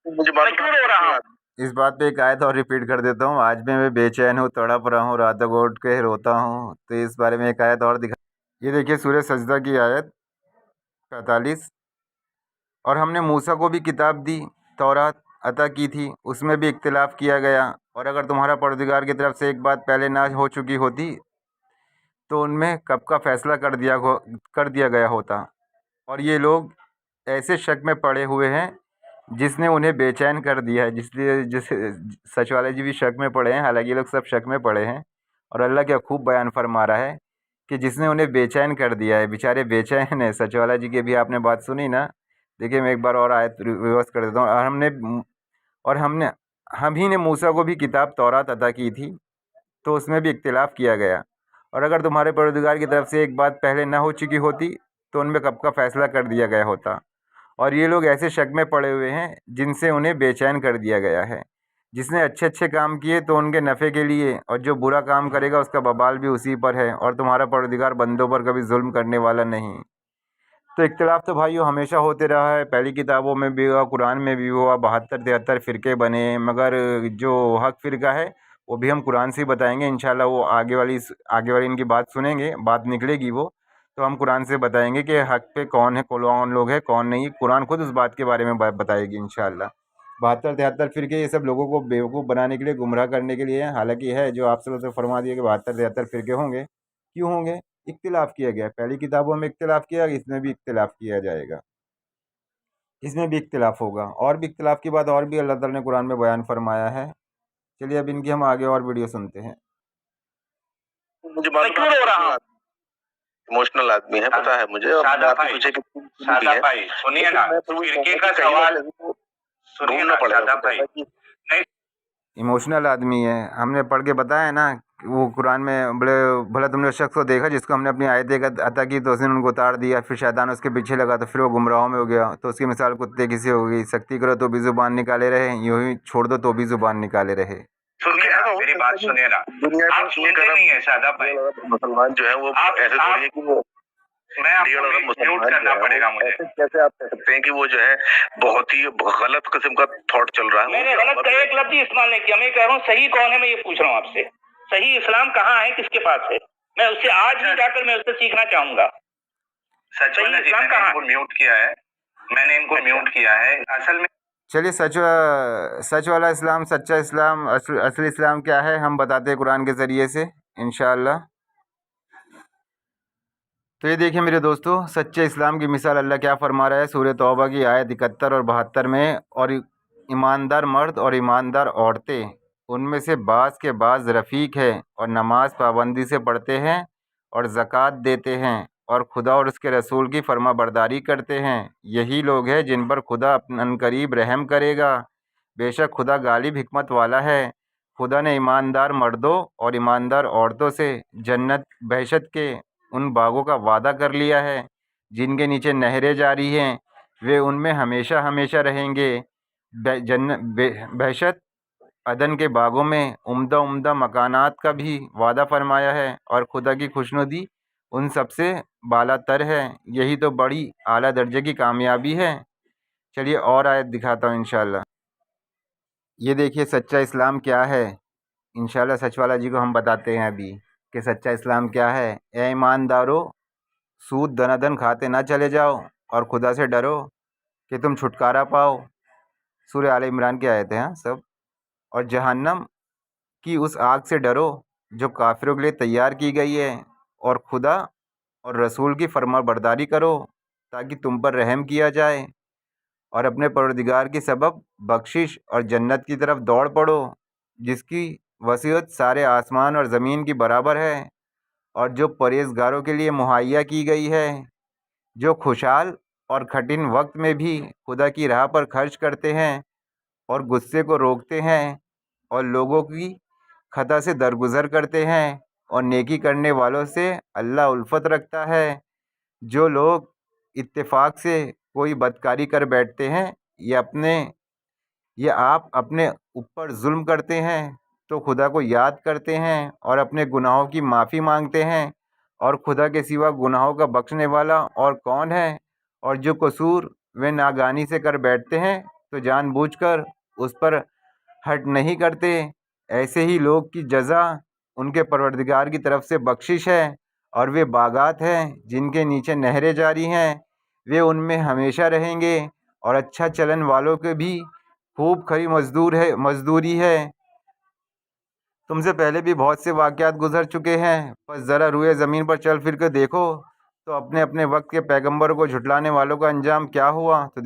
मैं क्यों रो रहा हूँ? इस बात पे एक आयत और रिपीट कर देता हूँ, आज भी मैं बेचैन हूँ, तड़प रहा हूँ, रातों को उठ के रोता हूँ। तो इस बारे में एक आयत और दिखा, ये देखिए सूरह सजदा की आयत 45। और हमने मूसा को भी किताब दी, तौरात अता की थी, उसमें भी इख्तिलाफ़ किया गया। और अगर तुम्हारा परवरदिगार की तरफ से एक बात पहले ना हो चुकी होती तो उनमें कब का फ़ैसला कर दिया गया होता। और ये लोग ऐसे शक में पड़े हुए हैं जिसने उन्हें बेचैन कर दिया है। जिस सच वाले जी भी शक में पड़े हैं, हालांकि ये लोग सब शक में पड़े हैं। और अल्लाह क्या खूब बयान फरमा रहा है कि जिसने उन्हें बेचैन कर दिया है, बेचारे बेचैन है। सच वाला जी की भी आपने बात सुनी ना। देखिए मैं एक बार और आयत रिवर्स कर देता हूँ। हम ही ने मूसा को भी किताब तौरात अता की थी, तो उसमें भी इख्तिलाफ़ किया गया। और अगर तुम्हारे परवरदिगार की तरफ से एक बात पहले ना हो चुकी होती तो उनमें कब का फ़ैसला कर दिया गया होता। और ये लोग ऐसे शक में पड़े हुए हैं जिनसे उन्हें बेचैन कर दिया गया है। जिसने अच्छे अच्छे काम किए तो उनके नफ़े के लिए, और जो बुरा काम करेगा उसका बबाल भी उसी पर है, और तुम्हारा परवरदिगार बंदों पर कभी जुल्म करने वाला नहीं। तो इख्तिलाफ तो भाइयों हमेशा होते रहा है, पहली किताबों में भी हुआ, कुरान में भी हुआ, 72-73 फ़िरके बने, मगर जो हक़ फ़िरका है वो भी हम कुरान से ही बताएंगे इंशाल्लाह। वो आगे वाली इनकी बात सुनेंगे, बात निकलेगी वो, तो हम कुरान से बताएंगे कि हक़ पे कौन है, कौन लोग हैं कौन नहीं। कुरान खुद उस बात के बारे में बताएगी इंशाल्लाह। 72-73 फ़िरके ये सब लोगों को बेवकूफ़ बनाने के लिए, गुमराह करने के लिए है। हालांकि है जो आप सब तो फरमा दिए कि 72-73 फ़िरके होंगे। क्यों होंगे? इख्तिलाफ़ किया गया है, पहली किताबों में इख्तिलाफ़ किया, इसमें भी इख्तिलाफ़ किया जाएगा, इसमें भी इख्तिलाफ़ होगा, और भी इख्तिलाफ़ की बात और भी अल्लाह ताला ने कुरान में बयान फरमाया है। चलिए अब इनकी हम आगे और वीडियो सुनते हैं। मुझे मालूम है, हो रहा इमोशनल आदमी है, पता है मुझे। और शादा आपके भाई, पीछे की शादा भाई सुनिए ना, फिरके का सवाल सुनिए ना शादा भाई। नहीं, इमोशनल आदमी है, हमने पढ़ के बताया ना वो कुरान में। बड़े भला तुमने उस शख्स को देखा जिसको हमने अपनी आयतें अता की तो उसने उनको उतार दिया, फिर शैतान उसके पीछे लगा तो फिर वो गुमराहों में हो गया। तो उसकी मिसाल कुत्ते की सी हो गई, सख्ती करो तो भी ज़ुबान निकाले रहे, यूं ही छोड़ दो तो भी ज़ुबान निकाले रहे। सुनिए ना मेरी बात सुनिए ना, आप सुनते नहीं है शादा भाई। मुसलमान जो है वो ऐसे थोड़ी है कि वो मैं आपको म्यूट करना पड़ेगा मुझे। कैसे आप कह सकते हैं कि वो जो है बहुत ही गलत किस्म का थॉट चल रहा है? मैंने गलत का एक लफ्ज इस्तेमाल नहीं किया, मैं कह रहा हूँ सही कौन है, मैं ये पूछ रहा हूँ आपसे। सही इस्लाम कहाँ है, किसके पास है? मैं उससे आज ही जाकर मैं उससे सीखना चाहूंगा। सही इस्लाम कहाँ है? म्यूट किया है, मैंने इनको म्यूट किया है असल में। चलिए सच वाला इस्लाम, सच्चा इस्लाम, असली इस्लाम क्या है हम बताते हैं कुरान के ज़रिए से इंशाअल्लाह। तो ये देखिए मेरे दोस्तों, सच्चे इस्लाम की मिसाल अल्लाह क्या फरमा रहा है सूरह तौबा की आयत 71 और 72 में। और ईमानदार मर्द और ईमानदार औरतें उनमें से बाज़ के बाज़ रफ़ीक है, और नमाज पाबंदी से पढ़ते हैं और ज़कात देते हैं और खुदा और उसके रसूल की फर्मा बरदारी करते हैं। यही लोग हैं जिन पर खुदा अनकरीब रहम करेगा। बेशक खुदा गालिब हिकमत वाला है। खुदा ने ईमानदार मर्दों और ईमानदार औरतों से जन्नत बहशत के उन बागों का वादा कर लिया है जिनके नीचे नहरें जारी हैं, वे उनमें हमेशा हमेशा रहेंगे। बहशत अदन के बागों में उम्दा उम्दा मकानात का भी वादा फरमाया है, और खुदा की खुशनुदी उन सबसे बालातर है। यही तो बड़ी आला दर्जे की कामयाबी है। चलिए और आयत दिखाता हूँ इंशाल्लाह। ये देखिए सच्चा इस्लाम क्या है। इंशाल्लाह सचवाला जी को हम बताते हैं अभी कि सच्चा इस्लाम क्या है। ए ईमानदारों, सूद दनादन खाते ना चले जाओ और खुदा से डरो कि तुम छुटकारा पाओ। सूरह आले इमरान की आयत है हाँ सब। और जहन्नम की उस आग से डरो जो काफिरों के लिए तैयार की गई है, और खुदा और रसूल की फरमाबरदारी करो ताकि तुम पर रहम किया जाए, और अपने परवरदिगार की सबब बख्शिश और जन्नत की तरफ दौड़ पड़ो जिसकी वसीयत सारे आसमान और ज़मीन की बराबर है, और जो परहेज़गारों के लिए मुहैया की गई है, जो खुशहाल और कठिन वक्त में भी खुदा की राह पर खर्च करते हैं और गुस्से को रोकते हैं और लोगों की खता से दरगुजर करते हैं, और नेकी करने वालों से अल्लाह उल्फत रखता है। जो लोग इत्तेफाक से कोई बदकारी कर बैठते हैं या आप अपने ऊपर जुल्म करते हैं तो खुदा को याद करते हैं और अपने गुनाहों की माफ़ी मांगते हैं, और खुदा के सिवा गुनाहों का बख्शने वाला और कौन है। और जो कसूर वे नागानी से कर बैठते हैं तो जानबूझकर उस पर हट नहीं करते। ऐसे ही लोग की जज़ा उनके परवरदिगार की तरफ से बख्शिश है, और वे बागात हैं जिनके नीचे नहरें जारी हैं, वे उनमें हमेशा रहेंगे। और अच्छा चलन वालों के भी खूब खरी मजदूरी है। तुमसे पहले भी बहुत से वाक़यात गुजर चुके हैं, बस ज़रा रुए ज़मीन पर चल फिर कर देखो तो अपने अपने वक्त के पैगंबरों को झुटलाने वालों का अंजाम क्या हुआ। तो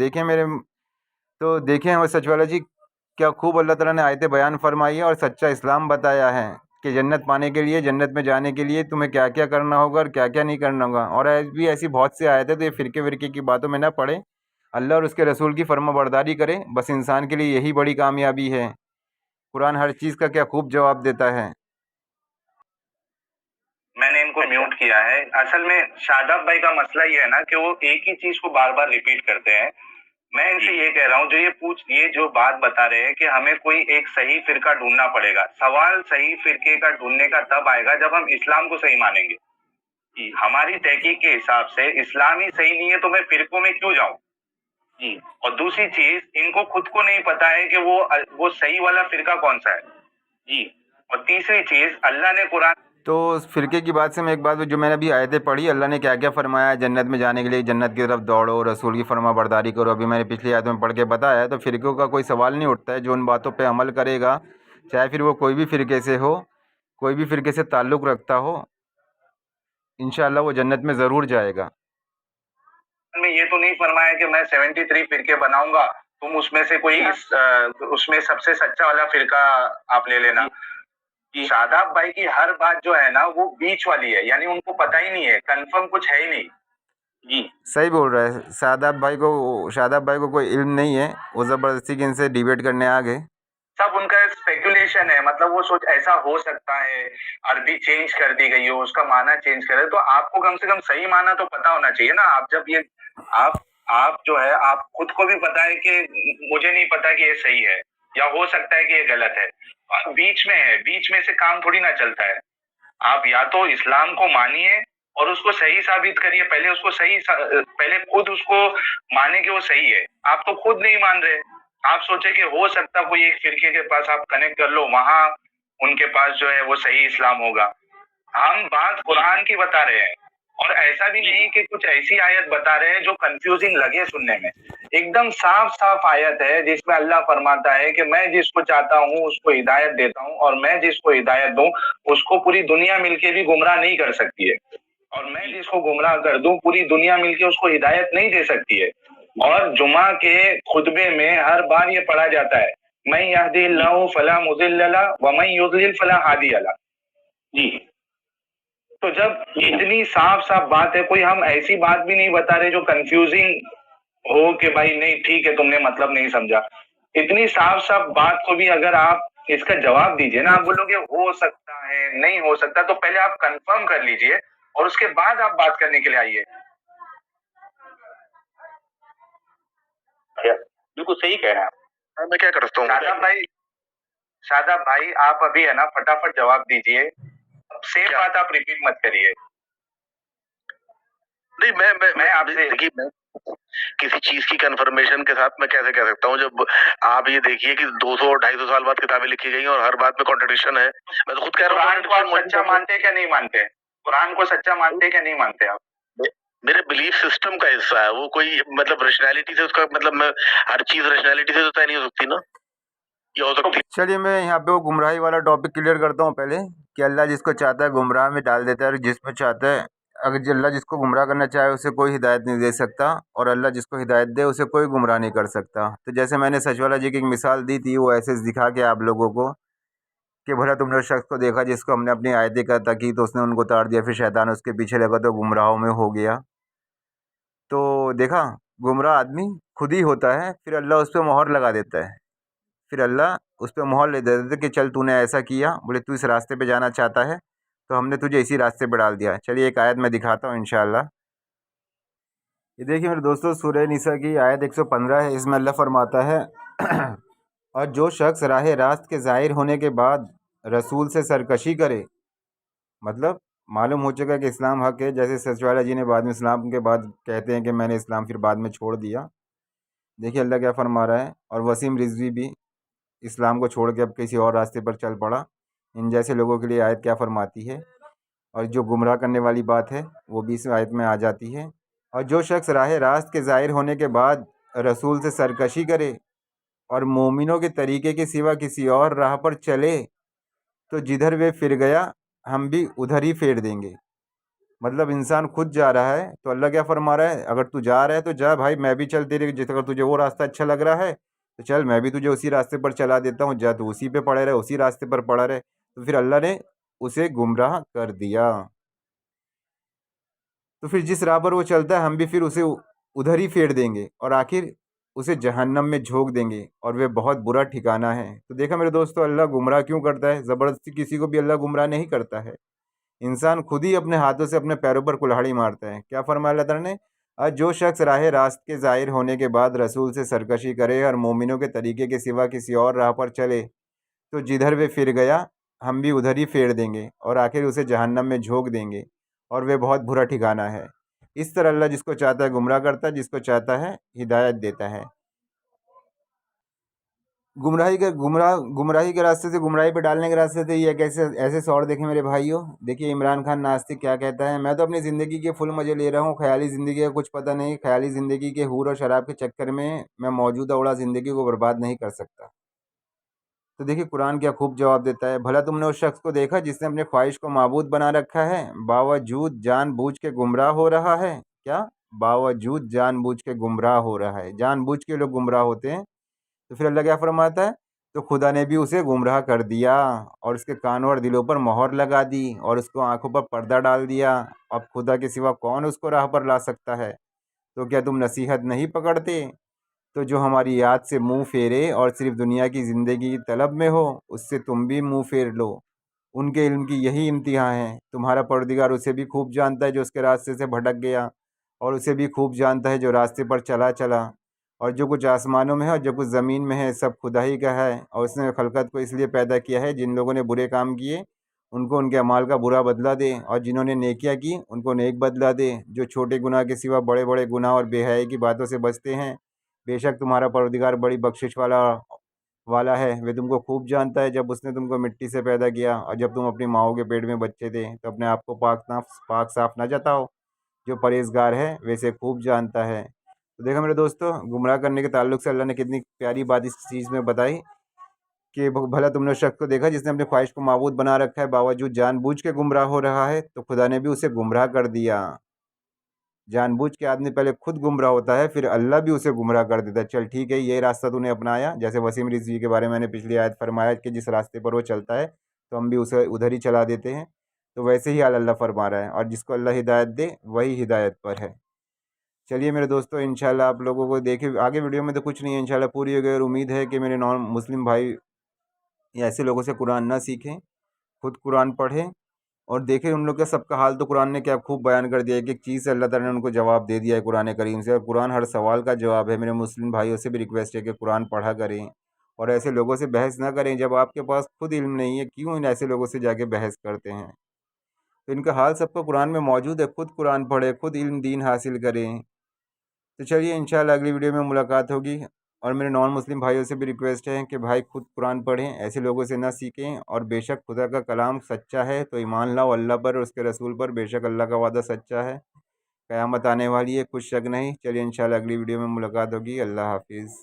देखें वो सचवाला जी क्या खूब अल्लाह ताला ने आयतें बयान फरमाई है और सच्चा इस्लाम बताया है कि जन्नत पाने के लिए, जन्नत में जाने के लिए तुम्हें क्या क्या करना होगा और क्या क्या नहीं करना होगा। और भी ऐसी बहुत सी आयतें, तो ये फ़िरके विरके की बातों में ना पड़े, अल्लाह और उसके रसूल की फर्माबरदारी करें, बस इंसान के लिए यही बड़ी कामयाबी है। कुरान हर चीज़ का क्या खूब जवाब देता है। मैंने इनको म्यूट किया है। असल में शादाब भाई का मसला ये है ना कि वो एक ही चीज को बार बार रिपीट करते हैं। मैं इनसे ये कह रहा हूँ, ये जो बात बता रहे हैं कि हमें कोई एक सही फिरका ढूंढना पड़ेगा। सवाल सही फिरके का ढूंढने का तब आएगा जब हम इस्लाम को सही मानेंगे। जी, हमारी तहकीक के हिसाब से इस्लाम ही सही नहीं है तो मैं फिरकों में क्यों जाऊं? जी, और दूसरी चीज, इनको खुद को नहीं पता है कि वो सही वाला फिरका कौन सा है। जी, और तीसरी चीज, अल्लाह ने कुरान तो उस फ़िरके की बात से मैं एक बात जो मैंने अभी आयतें पढ़ी, अल्लाह ने क्या क्या फरमाया है जन्नत में जाने के लिए, जन्नत की तरफ दौड़ो, रसूल की फरमाबरदारी करो, अभी मैंने पिछली आयत में पढ़ के बताया है। तो फ़िरक़ों का कोई सवाल नहीं उठता है। जो उन बातों पे अमल करेगा, चाहे फिर वो कोई भी फ़िरके से हो, कोई भी फ़िरके से ताल्लुक़ रखता हो, इंशाअल्लाह वो जन्नत में ज़रूर जाएगा। में ये तो नहीं फरमाया कि मैं 73 फिरके बनाऊंगा, तुम उसमें से उसमें सबसे सच्चा वाला फिरका आप ले लेना। शादाब भाई की हर बात जो है ना वो बीच वाली है, यानी उनको पता ही नहीं है, कंफर्म कुछ है ही नहीं। जी, सही बोल रहा है। शादाब भाई को कोई इल्म नहीं है, वो ज़बरदस्ती के इनसे डिबेट करने आ गए। सब उनका स्पेकुलेशन है, मतलब वो सोच ऐसा हो सकता है, अरबी चेंज कर दी गई हो, उसका माना चेंज करे, तो आपको कम से कम सही माना तो पता होना चाहिए ना। आप जब ये आप जो है, आप खुद को भी पता है कि मुझे नहीं पता कि ये सही है या हो सकता है कि ये गलत है, बीच में है, बीच में से काम थोड़ी ना चलता है। आप या तो इस्लाम को मानिए और उसको सही साबित करिए, पहले खुद उसको माने कि वो सही है। आप तो खुद नहीं मान रहे। आप सोचे कि हो सकता कोई एक फिरके के पास आप कनेक्ट कर लो, वहां उनके पास जो है वो सही इस्लाम होगा। हम बात कुरान की बता रहे हैं, और ऐसा भी नहीं कि कुछ ऐसी आयत बता रहे हैं जो कंफ्यूजिंग लगे सुनने में। एकदम साफ साफ आयत है जिसमें अल्लाह फरमाता है कि मैं जिसको चाहता हूँ उसको हिदायत देता हूँ, और मैं जिसको हिदायत दूं उसको पूरी दुनिया मिलके भी गुमराह नहीं कर सकती है, और मैं जिसको गुमराह कर दूं पूरी दुनिया मिलके उसको हिदायत नहीं दे सकती है। और जुमा के खुतबे में हर बार ये पढ़ा जाता है, मैं यहदिल्लाहु फला मुदिल्ल लहु व मैं युद्लिल फला हादिय लहु। जी, तो जब इतनी साफ साफ बात है, कोई हम ऐसी बात भी नहीं बता रहे जो कंफ्यूजिंग हो कि भाई नहीं ठीक है तुमने मतलब नहीं समझा। इतनी साफ साफ बात को भी अगर आप इसका जवाब दीजिए ना, आप बोलोगे हो सकता है, नहीं हो सकता, तो पहले आप कंफर्म कर लीजिए और उसके बाद आप बात करने के लिए आइए। बिल्कुल सही कह रहे हैं आप। मैं क्या कर सकता हूँ? शादाब भाई आप अभी है ना फटाफट जवाब दीजिए, सेम बात आप रिपीट मत करिए। नहीं, मैं आपसे देखिए, मैं किसी चीज की कंफर्मेशन के साथ मैं कैसे कह सकता हूँ, जब आप ये देखिए कि 200-250 साल बाद किताबें लिखी गई और हर बात में कॉन्ट्रडिक्शन है। मैं तो खुद कह रहा हूँ, कुरान को आप सच्चा मानते क्या नहीं मानते? कुरान को सच्चा मानते क्या नहीं मानते आप? मेरे बिलीफ सिस्टम का हिस्सा है वो, कोई मतलब रैशनैलिटी से उसका मतलब मैं हर चीज रैशनैलिटी से तो तय नहीं हो सकती ना, ये हो सकती। चलिए मैं यहाँ पे वो गुमराही वाला टॉपिक क्लियर करता हूँ पहले, कि अल्लाह जिसको चाहता है गुमराह में डाल देता है, और जिसको चाहता है, अगर अल्लाह जिसको गुमराह करना चाहे उसे कोई हिदायत नहीं दे सकता, और अल्लाह जिसको हिदायत दे उसे कोई गुमराह नहीं कर सकता। तो जैसे मैंने सचवाला जी की एक मिसाल दी थी, वो ऐसे दिखा के आप लोगों को कि भला तुमने उस शख्स को देखा जिसको हमने अपनी आयतें कहता की तो उसने उनको उतार दिया, फिर शैतान उसके पीछे लगा तो गुमराहों में हो गया। तो देखा, गुमराह आदमी खुद ही होता है, फिर अल्लाह उस पर मोहर लगा देता है। फिर अल्लाह उस पर मोहर ले देते थे कि चल तूने ऐसा किया, बोले तू इस रास्ते पे जाना चाहता है तो हमने तुझे इसी रास्ते पे डाल दिया। चलिए एक आयत मैं दिखाता हूँ इंशाअल्लाह। ये देखिए मेरे दोस्तों, सूरह निसा की आयत 115 है। इसमें अल्लाह फरमाता है और जो शख्स राह रास्त के ज़ाहिर होने के बाद रसूल से सरकशी करे, मतलब मालूम हो चुका कि इस्लाम हक़ है, जैसे सचवाला जी ने बाद में इस्लाम के बाद कहते हैं कि मैंने इस्लाम फिर बाद में छोड़ दिया। देखिए अल्लाह क्या फरमा रहा है, और वसीम रिजवी भी इस्लाम को छोड़ के अब किसी और रास्ते पर चल पड़ा। इन जैसे लोगों के लिए आयत क्या फरमाती है, और जो गुमराह करने वाली बात है वो भी इस आयत में आ जाती है। और जो शख्स राह रास्त के ज़ाहिर होने के बाद रसूल से सरकशी करे और मोमिनों के तरीके के सिवा किसी और राह पर चले, तो जिधर वे फिर गया हम भी उधर ही फेर देंगे। मतलब इंसान खुद जा रहा है तो अल्लाह क्या फरमा रहा है, अगर तू जा रहा है तो जा भाई, मैं भी चल तेरे, जिस अगर तुझे वो रास्ता अच्छा लग रहा है तो चल मैं भी तुझे उसी रास्ते पर चला देता हूँ, जा तू उसी पे पड़े रहे, उसी रास्ते पर पड़ा रहे। तो फिर अल्लाह ने उसे गुमराह कर दिया। तो फिर जिस राह पर वो चलता है हम भी फिर उसे उधर ही फेर देंगे, और आखिर उसे जहन्नम में झोंक देंगे, और वे बहुत बुरा ठिकाना है। तो देखा मेरे दोस्तों, अल्लाह गुमराह क्यों करता है? ज़बरदस्ती किसी को भी अल्लाह गुमराह नहीं करता है। इंसान खुद ही अपने हाथों से अपने पैरों पर कुल्हाड़ी मारता है। क्या फरमाया अल्लाह ताला ने, और जो शख्स राह रास्त के ज़ाहिर होने के बाद रसूल से सरकशी करे और मोमिनों के तरीके के सिवा किसी और राह पर चले, तो जिधर वे फिर गया हम भी उधर ही फेर देंगे और आखिर उसे जहन्नम में झोंक देंगे, और वे बहुत बुरा ठिकाना है। इस तरह अल्लाह जिसको चाहता है गुमराह करता है, जिसको चाहता है हिदायत देता है। गुमराही के रास्ते से, गुमराही पे डालने के रास्ते से ये कैसे ऐसे शौर देखें मेरे भाइयों। देखिए इमरान खान नास्तिक क्या कहता है, मैं तो अपनी ज़िंदगी के फुल मज़े ले रहा हूँ, ख्याली ज़िंदगी का कुछ पता नहीं, ख्याली ज़िंदगी के हूर और शराब के चक्कर में मैं मौजूदा उड़ा ज़िंदगी को बर्बाद नहीं कर सकता। तो देखिए कुरान क्या खूब जवाब देता है, भला तुमने उस शख्स को देखा जिसने अपने ख्वाहिश को माबूद बना रखा है, बावजूद जानबूझ के गुमराह हो रहा है। क्या? बावजूद जानबूझ के गुमराह हो रहा है। जानबूझ के लोग गुमराह होते हैं। तो फिर अल्लाह क्या फरमाता है, तो खुदा ने भी उसे गुमराह कर दिया और उसके कानों और दिलों पर मोहर लगा दी और उसको आंखों पर पर्दा डाल दिया। अब खुदा के सिवा कौन उसको राह पर ला सकता है? तो क्या तुम नसीहत नहीं पकड़ते? तो जो हमारी याद से मुंह फेरे और सिर्फ दुनिया की ज़िंदगी की तलब में हो, उससे तुम भी मुंह फेर लो। उनके इल्म की यही इम्तिहान है। तुम्हारा परवरदिगार उसे भी खूब जानता है जो उसके रास्ते से भटक गया, और उसे भी खूब जानता है जो रास्ते पर चला चला। और जो कुछ आसमानों में है और जो कुछ ज़मीन में है सब खुदा ही का है, और उसने खलकत को इसलिए पैदा किया है जिन लोगों ने बुरे काम किए उनको उनके अमाल का बुरा बदला दे, और जिन्होंने नेकियां की उनको नेक बदला दे। जो छोटे गुनाह के सिवा बड़े बड़े गुनाह और बेहयाई की बातों से बचते हैं, बेशक तुम्हारा परवरदिगार बड़ी बख्शिश वाला है। वे तुमको खूब जानता है। जब उसने तुमको मिट्टी से पैदा किया और जब तुम अपनी माओं के पेट में बच्चे थे, तो अपने आप को पाक साफ ना जताओ। जो परहेजगार है वैसे खूब जानता है। तो देखो मेरे दोस्तों, गुमराह करने के ताल्लुक से अल्लाह ने कितनी प्यारी बात इस चीज़ में बताई कि भला तुमने उस शख्स को देखा जिसने अपनी ख्वाहिश को माबूद बना रखा है, बावजूद जानबूझ के गुमराह हो रहा है, तो खुदा ने भी उसे गुमराह कर दिया। जानबूझ के आदमी पहले खुद गुमराह होता है, फिर अल्लाह भी उसे गुमराह कर देता है। चल ठीक है, ये रास्ता तूने अपनाया, जैसे वसीम रिजवी के बारे में मैंने पिछली आयत फरमाया कि जिस रास्ते पर वो चलता है तो हम भी उसे उधर ही चला देते हैं। तो वैसे ही हाल अल्लाह फरमा रहा है, और जिसको अल्लाह हिदायत दे वही हिदायत पर है। चलिए मेरे दोस्तों, इंशाल्लाह आप लोगों को देखिए आगे वीडियो में तो कुछ नहीं है, इंशाल्लाह पूरी हो गई, और उम्मीद है कि मेरे नॉन मुस्लिम भाई या ऐसे लोगों से कुरान ना सीखें, खुद कुरान पढ़ें और देखें उन लोग का सबका हाल। तो कुरान ने क्या खूब बयान कर दिया है कि एक चीज़ से अल्लाह ताला ने उनको जवाब दे दिया है कुरान करीम से, और कुरान हर सवाल का जवाब है। मेरे मुस्लिम भाइयों से भी रिक्वेस्ट है कि कुरान पढ़ा करें और ऐसे लोगों से बहस ना करें। जब आपके पास खुद इल्म नहीं है, क्यों इन ऐसे लोगों से जाके बहस करते हैं? तो इनका हाल सबको कुरान में मौजूद है, खुद कुरान पढ़े, खुद इल्म दीन हासिल करें। तो चलिए इंशाल्लाह अगली वीडियो में मुलाकात होगी। और मेरे नॉन मुस्लिम भाइयों से भी रिक्वेस्ट है कि भाई खुद कुरान पढ़ें, ऐसे लोगों से ना सीखें। और बेशक खुदा का कलाम सच्चा है तो ईमान लाओ अल्लाह पर और उसके रसूल पर, बेशक अल्लाह का वादा सच्चा है, क़यामत आने वाली है, कुछ शक नहीं। चलिए इंशाल्लाह अगली वीडियो में मुलाकात होगी। अल्लाह हाफिज़।